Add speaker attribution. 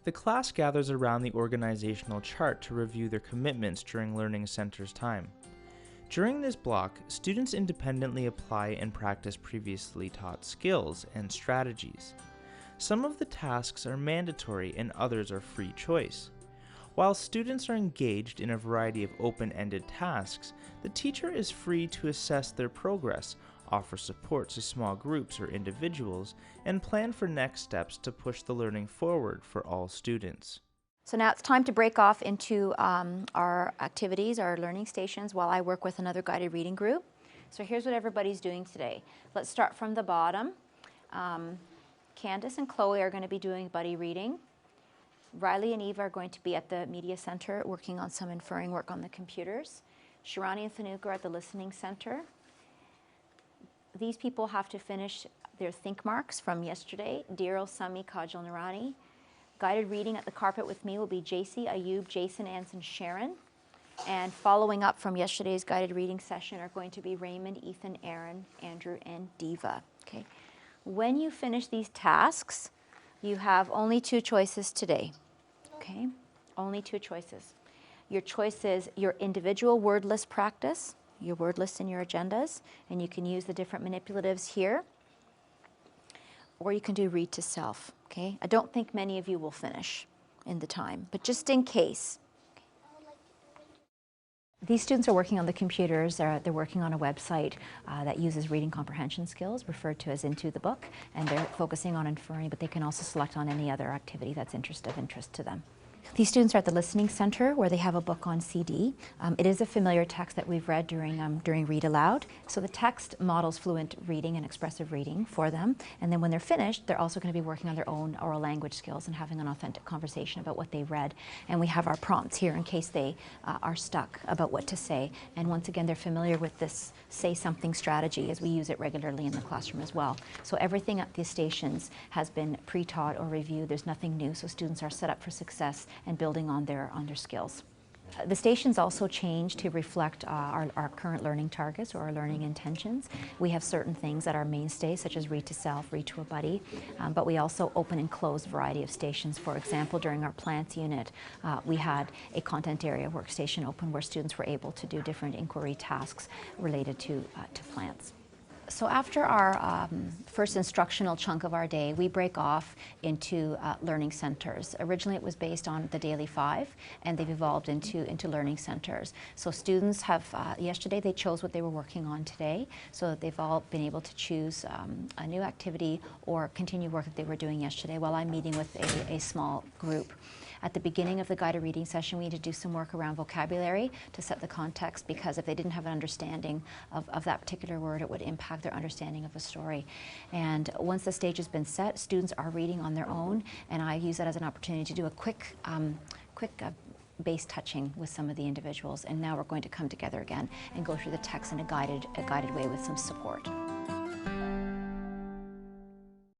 Speaker 1: The class gathers around the organizational chart to review their commitments during Learning Center's time. During this block, students independently apply and practice previously taught skills and strategies. Some of the tasks are mandatory and others are free choice. While students are engaged in a variety of open-ended tasks, the teacher is free to assess their progress, offer support to small groups or individuals, and plan for next steps to push the learning forward for all students.
Speaker 2: So now it's time to break off into our activities, our learning stations, while I work with another guided reading group. So here's what everybody's doing today. Let's start from the bottom. Candace and Chloe are going to be doing buddy reading. Riley and Eva are going to be at the media center working on some inferring work on the computers. Shirani and Fanuka are at the listening center. These people have to finish their think marks from yesterday. Diro, Sami, Kajal, Narani. Guided reading at the carpet with me will be JC, Ayub, Jason, Anson, Sharon. And following up from yesterday's guided reading session are going to be Raymond, Ethan, Aaron, Andrew, and Diva. Okay. When you finish these tasks, you have only 2 choices today. Okay, only 2 choices. Your choice is your individual word list practice, your word list in your agendas, and you can use the different manipulatives here, or you can do read to self. Okay, I don't think many of you will finish in the time, but just in case. These students are working on the computers. They're working on a website that uses reading comprehension skills, referred to as Into the Book, and they're focusing on inferring, but they can also select on any other activity that's of interest to them. These students are at the listening center where they have a book on CD. It is a familiar text that we've read during Read Aloud. So the text models fluent reading and expressive reading for them. And then when they're finished, they're also going to be working on their own oral language skills and having an authentic conversation about what they read. And we have our prompts here in case they are stuck about what to say. And once again, they're familiar with this say something strategy as we use it regularly in the classroom as well. So everything at these stations has been pre-taught or reviewed. There's nothing new, so students are set up for success and building on their skills. The stations also change to reflect our current learning targets or our learning intentions. We have certain things that are mainstays, such as read to self, read to a buddy, but we also open and close a variety of stations. For example, during our plants unit, we had a content area workstation open where students were able to do different inquiry tasks related to plants. So after our first instructional chunk of our day, we break off into learning centers. Originally it was based on the Daily 5, and they've evolved into learning centers. So students have, yesterday they chose what they were working on today, so that they've all been able to choose a new activity or continue work that they were doing yesterday while I'm meeting with a small group. At the beginning of the guided reading session, we need to do some work around vocabulary to set the context, because if they didn't have an understanding of that particular word, it would impact their understanding of a story. And once the stage has been set, students are reading on their own, and I use that as an opportunity to do a quick base touching with some of the individuals. And now we're going to come together again and go through the text in a guided way with some support.